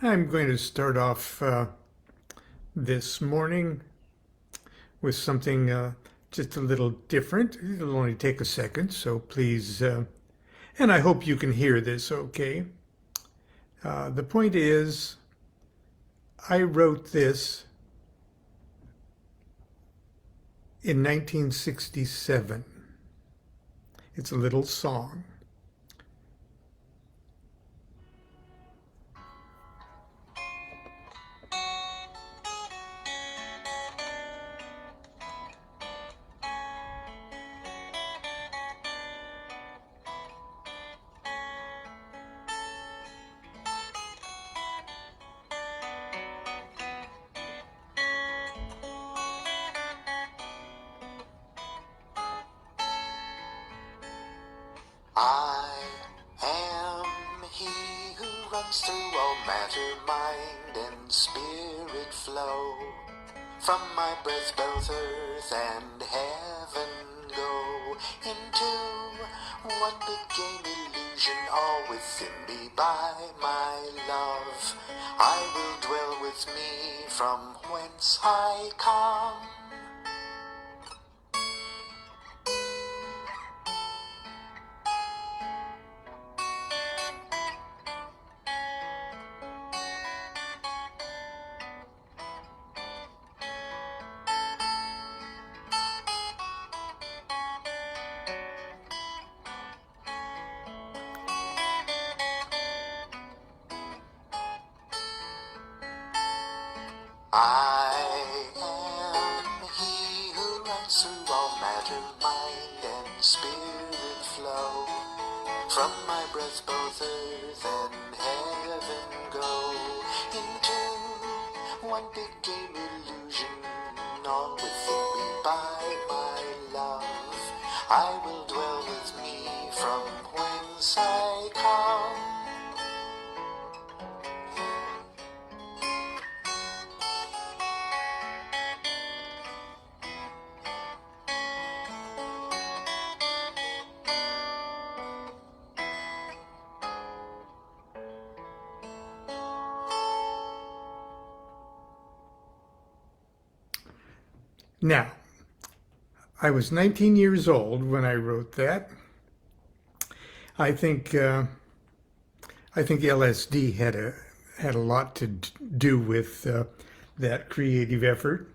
I'm going to start off this morning with something just a little different. It'll only take a second, so please, and I hope you can hear this okay. The point is, I wrote this in 1967. It's a little song. I am he who runs through all matter, mind, and spirit flow. From my breath both earth and heaven go into one big game illusion, all within me by my love. I will dwell with me from whence I come. I am he who runs through all matter, mind, and spirit flow. From my breath both earth and heaven go into one big game illusion, all within me by my love. I will dwell with me from whence I come. Now, I was 19 years old when I wrote that. I think LSD had a lot to do with that creative effort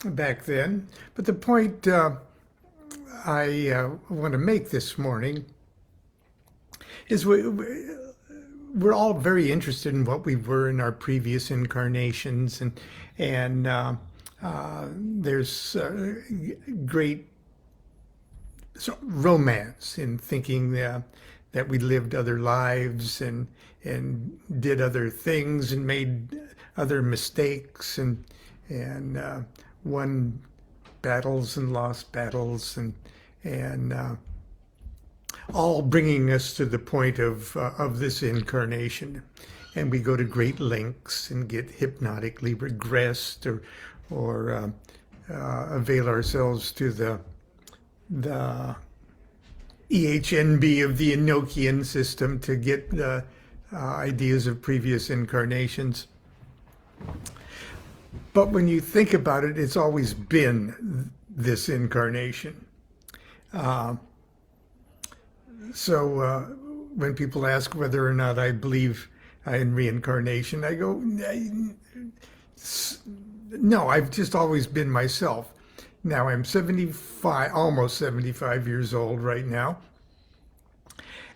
back then. But the point I want to make this morning is we're all very interested in what we were in our previous incarnations, and there's great romance in thinking that we lived other lives and did other things and made other mistakes and won battles and lost battles and all bringing us to the point of this incarnation. And we go to great lengths and get hypnotically regressed or avail ourselves to the EHNB of the Enochian system to get the ideas of previous incarnations. But when you think about it, it's always been this incarnation. So when people ask whether or not I believe in reincarnation, I go, no, I've just always been myself. Now I'm 75, almost 75 years old right now.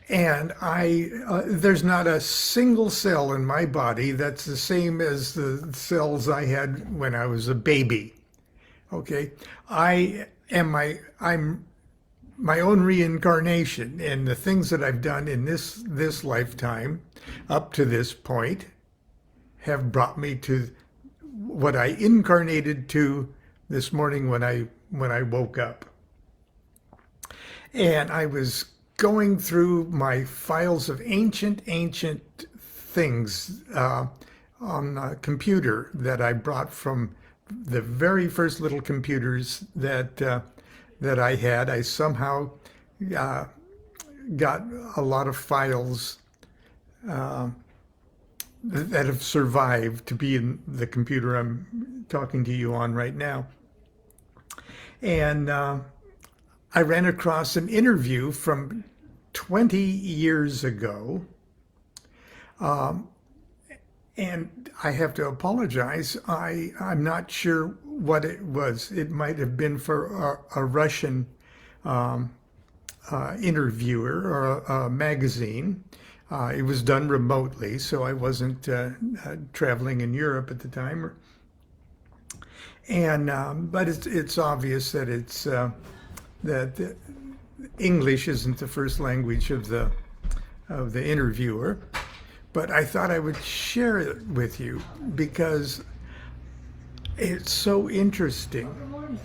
And there's not a single cell in my body that's the same as the cells I had when I was a baby. Okay? I'm my own reincarnation, and the things that I've done in this lifetime up to this point have brought me to what I incarnated to this morning when I woke up. And I was going through my files of ancient things on a computer that I brought from the very first little computers that I had. I somehow got a lot of files that have survived to be in the computer I'm talking to you on right now. And I ran across an interview from 20 years ago. And I have to apologize. I'm not sure what it was. It might have been for a Russian interviewer or a magazine. It was done remotely, so I wasn't traveling in Europe at the time. And but it's obvious that it's that English isn't the first language of the interviewer. But I thought I would share it with you because it's so interesting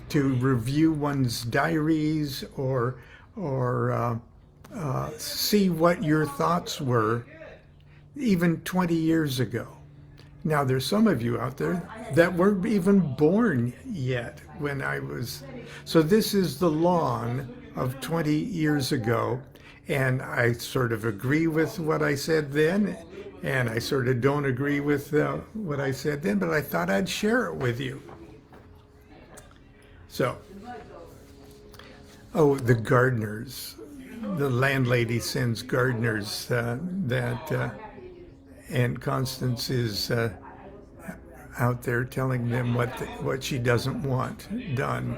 to review one's diaries or see what your thoughts were even 20 years ago. Now, there's some of you out there that weren't even born yet when I was. So this is the Lon of 20 years ago. And I sort of agree with what I said then, and I sort of don't agree with what I said then, but I thought I'd share it with you. So, oh, the gardeners. The landlady sends gardeners and Constance is out there telling them what she doesn't want done.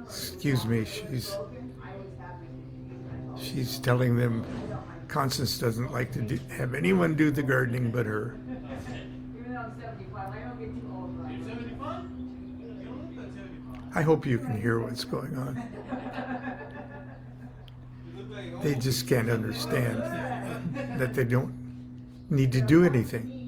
Excuse me, she's telling them Constance doesn't like to have anyone do the gardening but her. I hope you can hear what's going on. They just can't understand that they don't need to do anything.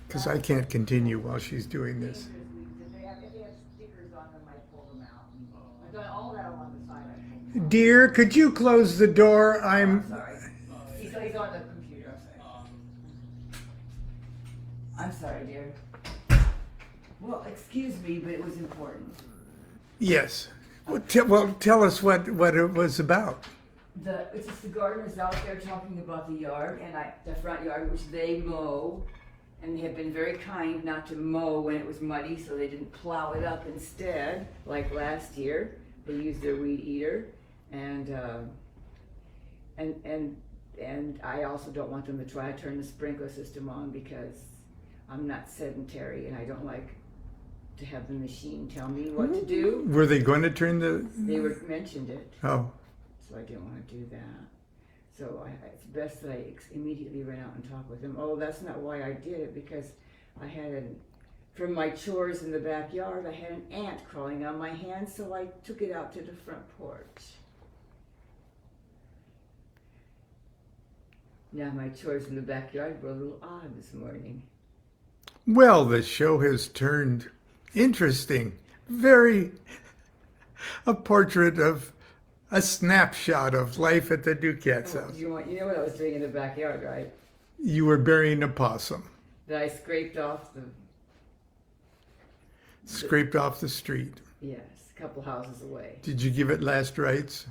Because I can't continue while she's doing this. Dear, could you close the door? I'm sorry. He's on the computer. I'm sorry, dear. Well, excuse me, but it was important. Yes. Well, tell us what it was about. It's just the gardeners out there talking about the yard and the front yard, which they mow. And they have been very kind not to mow when it was muddy, so they didn't plow it up instead, like last year. They used their weed eater, and I also don't want them to try to turn the sprinkler system on because I'm not sedentary and I don't like to have the machine tell me what to do. Were they going to turn the? They mentioned it. Oh. So I didn't want to do that. So it's best that I immediately ran out and talked with him. Oh, that's not why I did it, because I had from my chores in the backyard, I had an ant crawling on my hand, so I took it out to the front porch. Now my chores in the backyard were a little odd this morning. Well, the show has turned interesting. A portrait of a snapshot of life at the DuQuette's house. You know what I was doing in the backyard, right? You were burying a possum. That I scraped off the street. Yes, a couple houses away. Did you give it last rites?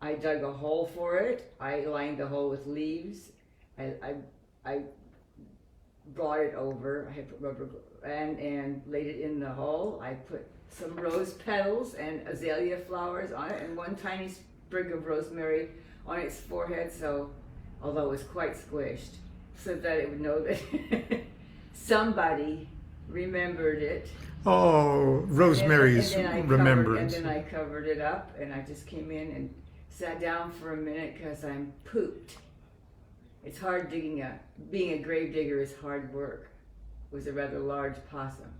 I dug a hole for it. I lined the hole with leaves. I brought it over. I had put rubber and laid it in the hole. I put some rose petals and azalea flowers on it and one tiny sprig of rosemary on its forehead, so although it was quite squished, so that it would know that somebody remembered it. Oh, Rosemary's remembrance. And then I covered it up and I just came in and sat down for a minute because I'm pooped. It's hard being a grave digger is hard work. It was a rather large possum.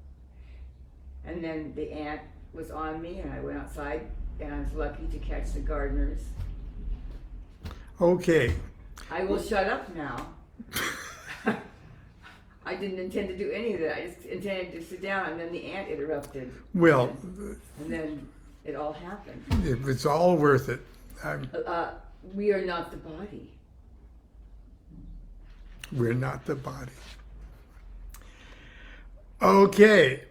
And then the ant was on me and I went outside and I was lucky to catch the gardeners. Okay. I will shut up now. I didn't intend to do any of that. I just intended to sit down, and then the ant interrupted. Well, And then it all happened. it's all worth it. We are not the body. We're not the body. Okay.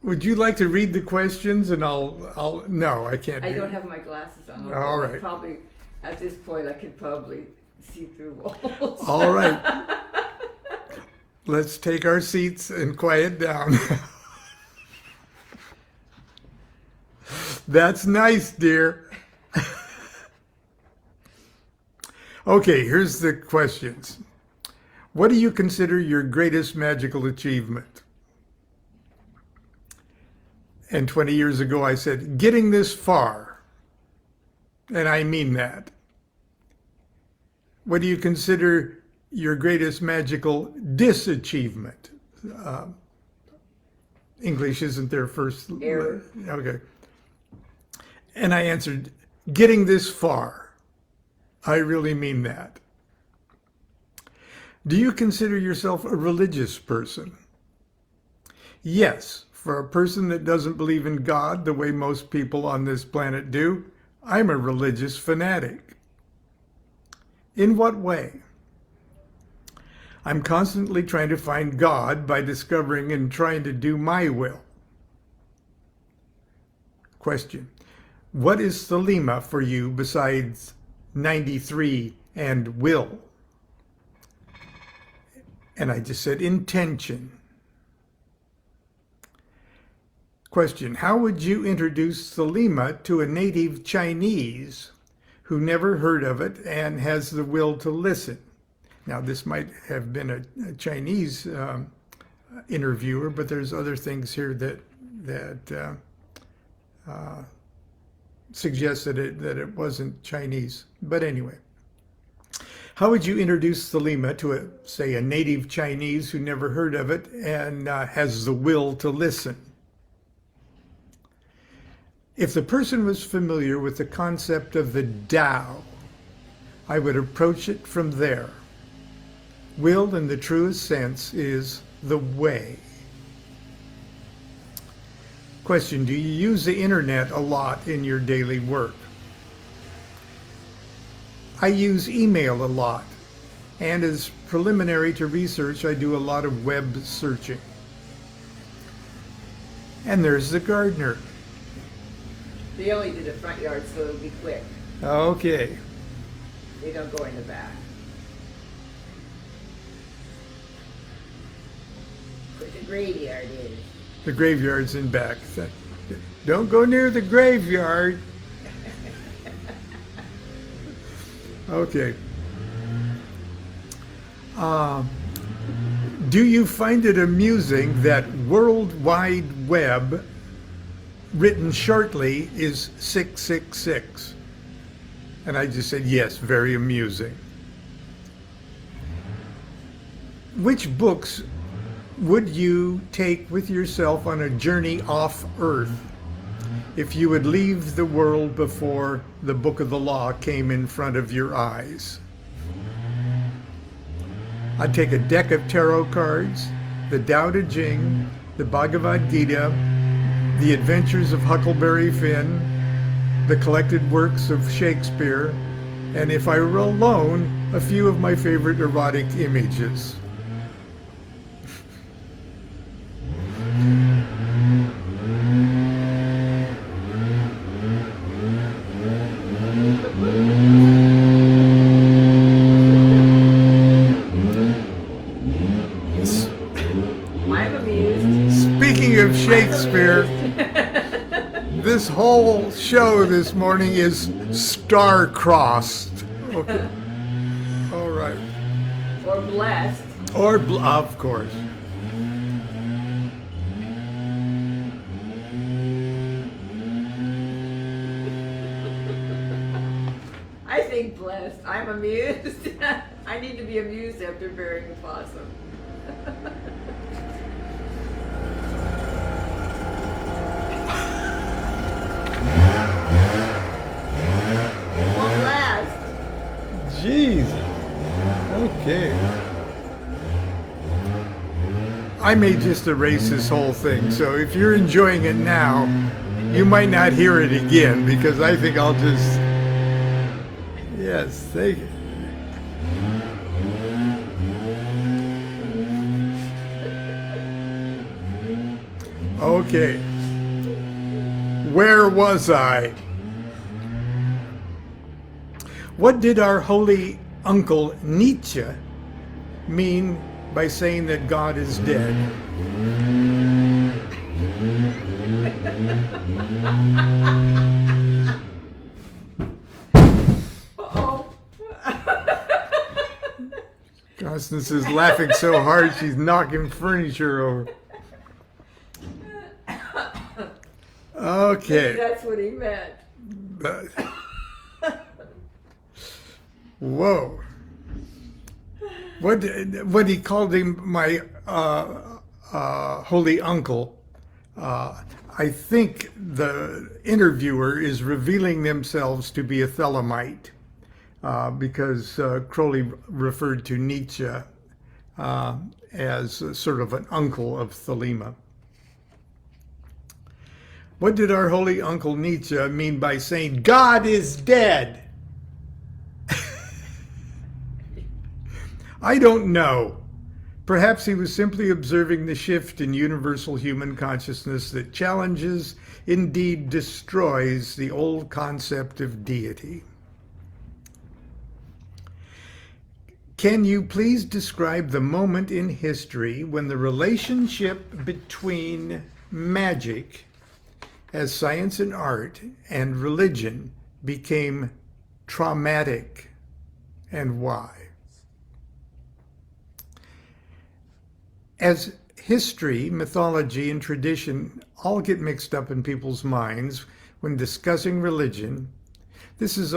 Would you like to read the questions, and I'll. No, I can't. I don't have my glasses on. All right. Probably at this point, I could probably see through walls. All right. Let's take our seats and quiet down. That's nice, dear. Okay, here's the questions. What do you consider your greatest magical achievement? And 20 years ago I said, getting this far. And I mean that. What do you consider your greatest magical disachievement? English isn't their first Error. Okay. And I answered, getting this far. I really mean that. Do you consider yourself a religious person? Yes, for a person that doesn't believe in God the way most people on this planet do, I'm a religious fanatic. In what way? I'm constantly trying to find God by discovering and trying to do my will. Question. What is Thelema for you besides 93 and will? And I just said intention. Question. How would you introduce Thelema to a native Chinese who never heard of it and has the will to listen? Now, this might have been a Chinese interviewer, but there's other things here that suggest that it wasn't Chinese. But anyway, how would you introduce Thelema to, say, a native Chinese who never heard of it and has the will to listen? If the person was familiar with the concept of the Tao, I would approach it from there. Will, in the truest sense, is the way. Question, do you use the internet a lot in your daily work? I use email a lot, and as preliminary to research, I do a lot of web searching. And there's the gardener. They only do the front yard, so it'll be quick. Okay. They don't go in the back. But the graveyard is. The graveyard's in back. Don't go near the graveyard. Okay. Do you find it amusing that World Wide Web, written shortly, is 666? And I just said, yes, very amusing. Which books would you take with yourself on a journey off Earth if you would leave the world before the Book of the Law came in front of your eyes? I'd take a deck of tarot cards, the Tao Te Ching, the Bhagavad Gita, the Adventures of Huckleberry Finn, the collected works of Shakespeare, and if I were alone, a few of my favorite erotic images. I'm amused. Speaking of Shakespeare, this whole show this morning is star-crossed. Okay. All right. Or blessed. Of course. I think blessed. I'm amused. I need to be amused after burying a possum. Well, blessed. Jeez. Okay. I may just erase this whole thing. So if you're enjoying it now, you might not hear it again because I think I'll just... Yes, thank you. Okay. Where was I? What did our holy uncle Nietzsche mean by saying that God is dead? Uh-oh. Constance is laughing so hard she's knocking furniture over. Okay. That's what he meant. Whoa. What he called him, my holy uncle, I think the interviewer is revealing themselves to be a Thelemite because Crowley referred to Nietzsche as sort of an uncle of Thelema. What did our holy uncle Nietzsche mean by saying, God is dead? I don't know. Perhaps he was simply observing the shift in universal human consciousness that challenges, indeed destroys, the old concept of deity. Can you please describe the moment in history when the relationship between magic as science and art and religion became traumatic, and why? As history, mythology, and tradition all get mixed up in people's minds when discussing religion, this is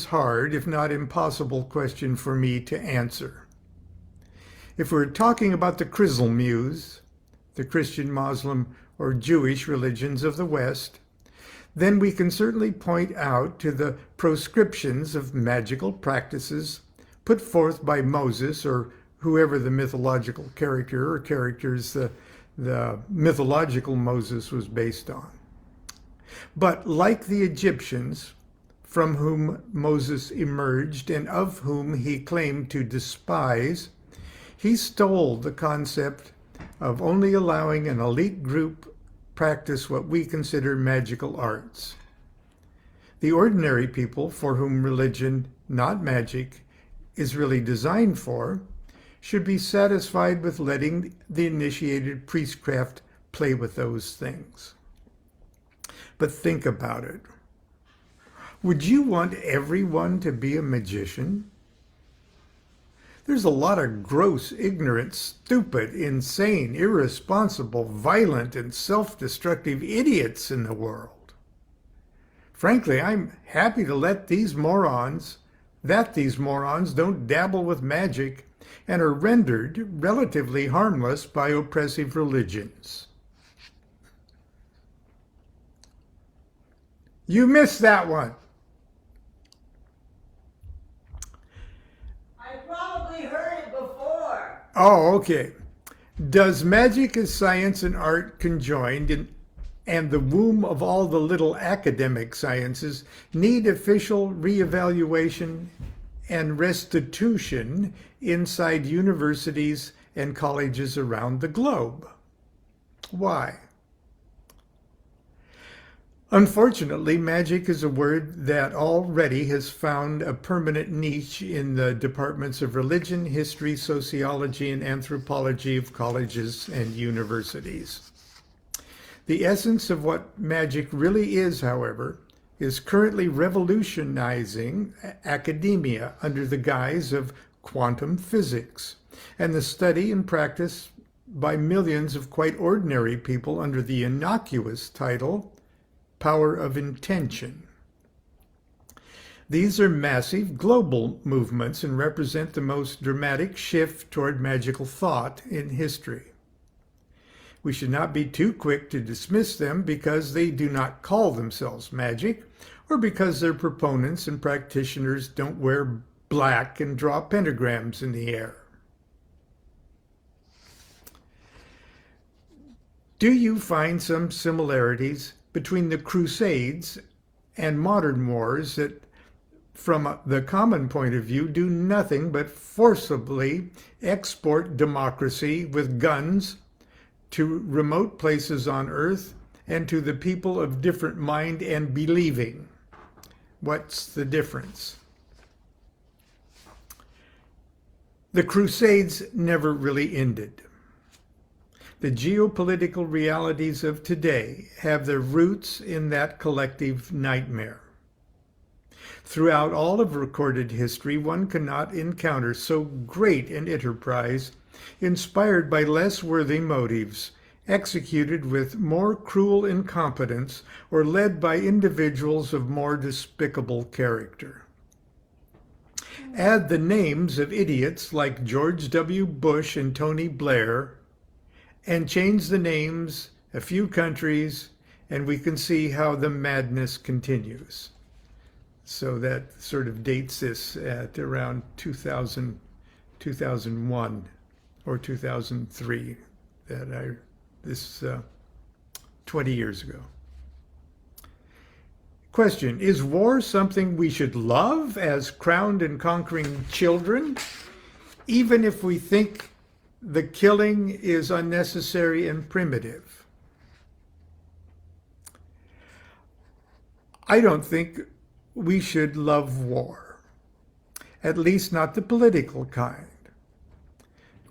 hard, if not impossible, question for me to answer. If we're talking about the Muse, the Christian, Muslim, or Jewish religions of the West, then we can certainly point out to the proscriptions of magical practices put forth by Moses or whoever the mythological character or characters the mythological Moses was based on. But like the Egyptians, from whom Moses emerged and of whom he claimed to despise, he stole the concept of only allowing an elite group practice what we consider magical arts. The ordinary people for whom religion, not magic, is really designed for, should be satisfied with letting the initiated priestcraft play with those things. But think about it. Would you want everyone to be a magician? There's a lot of gross, ignorant, stupid, insane, irresponsible, violent, and self-destructive idiots in the world. Frankly, I'm happy to let these morons don't dabble with magic and are rendered relatively harmless by oppressive religions. You missed that one. I probably heard it before. Oh, okay. Does magic as science and art conjoined and the womb of all the little academic sciences need official reevaluation and restitution inside universities and colleges around the globe? Why? Unfortunately, magic is a word that already has found a permanent niche in the departments of religion, history, sociology, and anthropology of colleges and universities. The essence of what magic really is, however, is currently revolutionizing academia under the guise of quantum physics and the study and practice by millions of quite ordinary people under the innocuous title power of intention. These are massive global movements and represent the most dramatic shift toward magical thought in history. We should not be too quick to dismiss them because they do not call themselves magic or because their proponents and practitioners don't wear black and draw pentagrams in the air. Do you find some similarities between the Crusades and modern wars that, from the common point of view, do nothing but forcibly export democracy with guns to remote places on earth and to the people of different mind and believing? What's the difference? The Crusades never really ended. The geopolitical realities of today have their roots in that collective nightmare. Throughout all of recorded history, one cannot encounter so great an enterprise inspired by less worthy motives, executed with more cruel incompetence, or led by individuals of more despicable character. Add the names of idiots like George W. Bush and Tony Blair, and change the names a few countries, and we can see how the madness continues. So that sort of dates this at around 2000, 2001 or 2003, 20 years ago. Question, is war something we should love as crowned and conquering children, even if we think the killing is unnecessary and primitive? I don't think we should love war, at least not the political kind.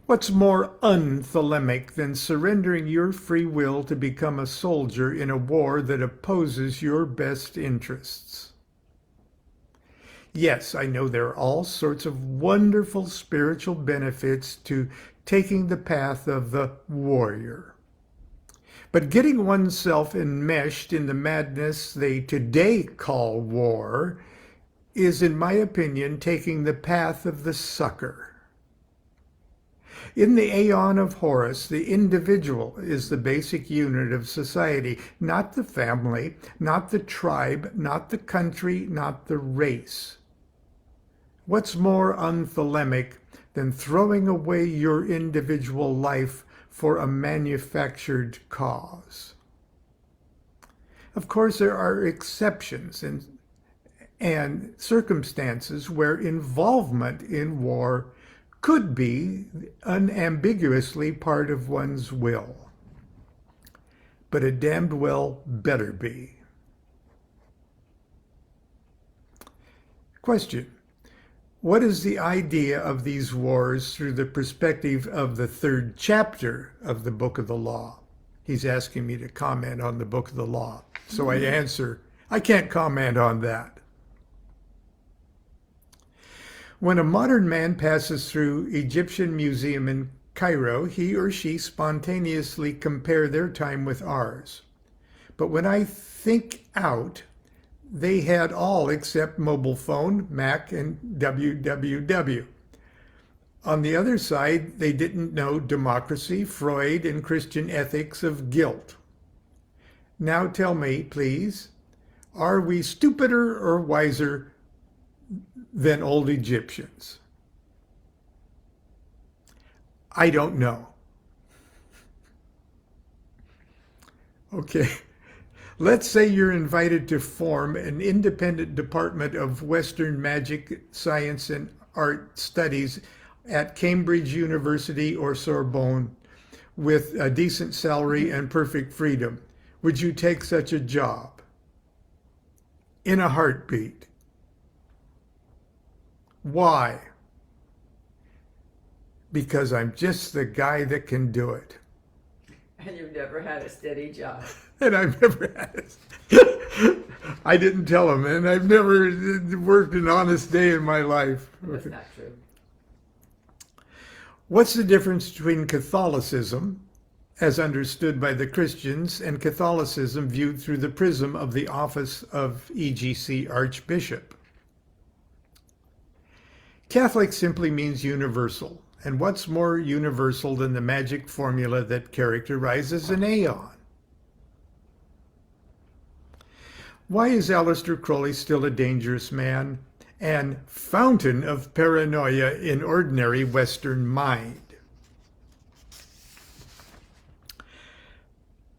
What's more unthelemic than surrendering your free will to become a soldier in a war that opposes your best interests? Yes, I know there are all sorts of wonderful spiritual benefits to taking the path of the warrior. But getting oneself enmeshed in the madness they today call war is, in my opinion, taking the path of the sucker. In the Aeon of Horus, the individual is the basic unit of society, not the family, not the tribe, not the country, not the race. What's more unthelemic than throwing away your individual life for a manufactured cause? Of course, there are exceptions and circumstances where involvement in war could be unambiguously part of one's will, but it damned well better be. Question. What is the idea of these wars through the perspective of the third chapter of the Book of the Law? He's asking me to comment on the Book of the Law. So I answer, I can't comment on that. When a modern man passes through Egyptian Museum in Cairo, he or she spontaneously compare their time with ours. But when I think out, they had all except mobile phone, Mac, and WWW. On the other side, they didn't know democracy, Freud, and Christian ethics of guilt. Now tell me, please, are we stupider or wiser than old Egyptians? I don't know. Okay. Let's say you're invited to form an independent department of Western magic, science, and art studies at Cambridge University or Sorbonne with a decent salary and perfect freedom. Would you take such a job? In a heartbeat. Why? Because I'm just the guy that can do it. And you've never had a steady job. And I've never had it. I didn't tell him, and I've never worked an honest day in my life. That's not true. What's the difference between Catholicism, as understood by the Christians, and Catholicism viewed through the prism of the office of EGC Archbishop? Catholic simply means universal. And what's more universal than the magic formula that characterizes an aeon? Why is Aleister Crowley still a dangerous man and fountain of paranoia in ordinary Western mind?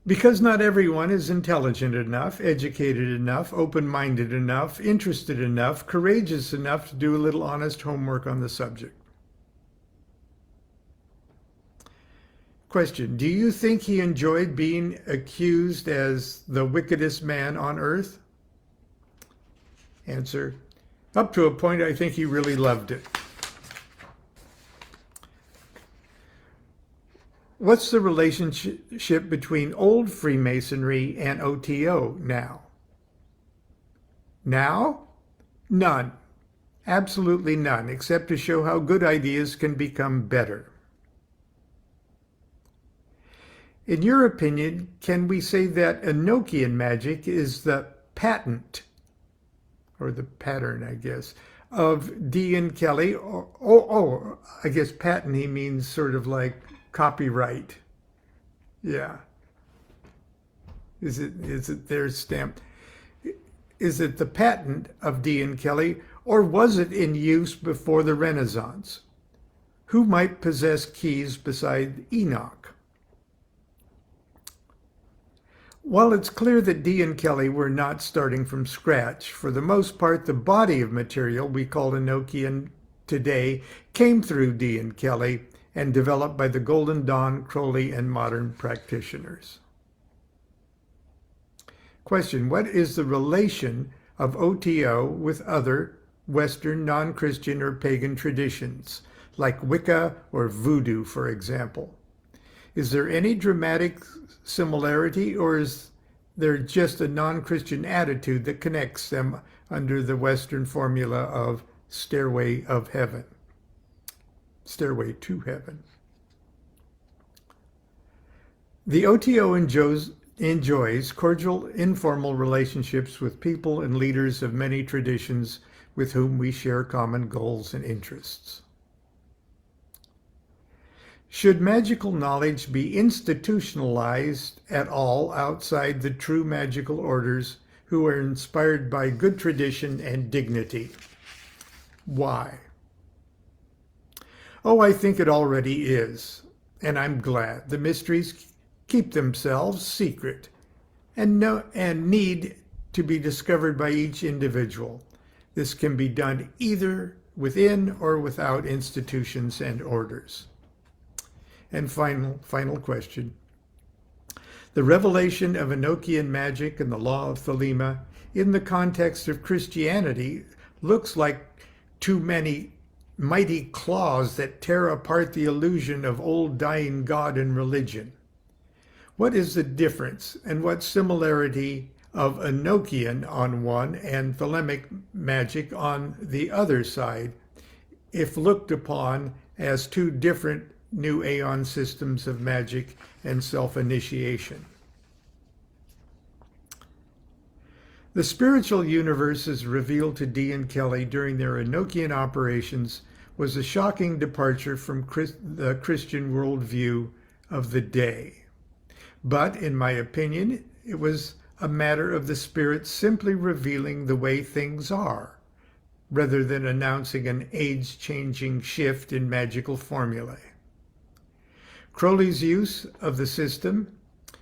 Because not everyone is intelligent enough, educated enough, open-minded enough, interested enough, courageous enough to do a little honest homework on the subject. Question: do you think he enjoyed being accused as the wickedest man on earth? Answer: up to a point, I think he really loved it. What's the relationship between old Freemasonry and OTO now? Now? None. Absolutely none, except to show how good ideas can become better. In your opinion, can we say that Enochian magic is the patent, or the pattern, I guess, of Dean Kelly? I guess patent, he means sort of like copyright. Yeah. Is it their stamp? Is it the patent of Dean Kelly, or was it in use before the Renaissance? Who might possess keys beside Enoch? While it's clear that Dee and Kelly were not starting from scratch, for the most part, the body of material we call Enochian today came through Dee and Kelly and developed by the Golden Dawn, Crowley, and modern practitioners. Question: what is the relation of OTO with other Western non-Christian or pagan traditions, like Wicca or Voodoo, for example? Is there any dramatic similarity, or is there just a non-Christian attitude that connects them under the Western formula of Stairway of Heaven? Stairway to Heaven. The OTO enjoys cordial, informal relationships with people and leaders of many traditions with whom we share common goals and interests. Should magical knowledge be institutionalized at all outside the true magical orders who are inspired by good tradition and dignity? Why? Oh, I think it already is, and I'm glad. The mysteries keep themselves secret and need to be discovered by each individual. This can be done either within or without institutions and orders. And final question. The revelation of Enochian magic and the law of Thelema in the context of Christianity looks like too many mighty claws that tear apart the illusion of old dying God and religion. What is the difference and what similarity of Enochian on one and Thelemic magic on the other side, if looked upon as two different new aeon systems of magic and self-initiation? The spiritual universes revealed to Dee and Kelly during their Enochian operations was a shocking departure from the Christian worldview of the day. But, in my opinion, it was a matter of the Spirit simply revealing the way things are, rather than announcing an age-changing shift in magical formulae. Crowley's use of the system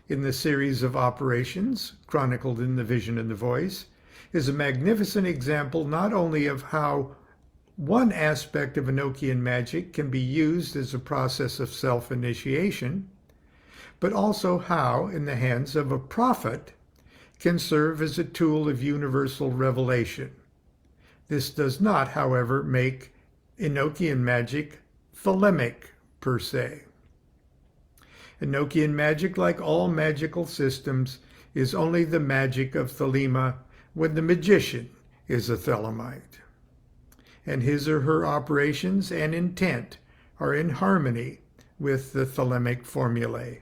in the series of operations, chronicled in The Vision and the Voice, is a magnificent example not only of how one aspect of Enochian magic can be used as a process of self-initiation, but also how, in the hands of a prophet, can serve as a tool of universal revelation. This does not, however, make Enochian magic Thelemic per se. Enochian magic, like all magical systems, is only the magic of Thelema when the magician is a Thelemite, and his or her operations and intent are in harmony with the Thelemic formulae.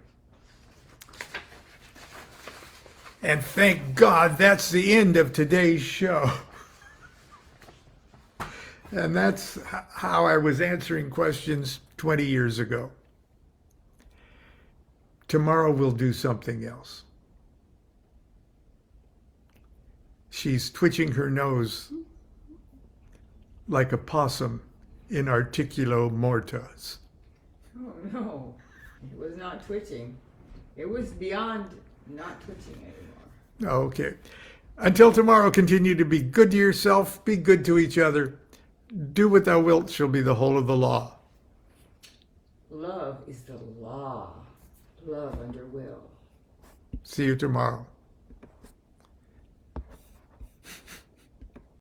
And thank God that's the end of today's show. And that's how I was answering questions 20 years ago. Tomorrow we'll do something else. She's twitching her nose like a possum in articulo mortis. Oh no, it was not twitching. It was beyond not twitching anymore. Okay. Until tomorrow, continue to be good to yourself, be good to each other. Do what thou wilt shall be the whole of the law. Love is the law. Love under will. See you tomorrow.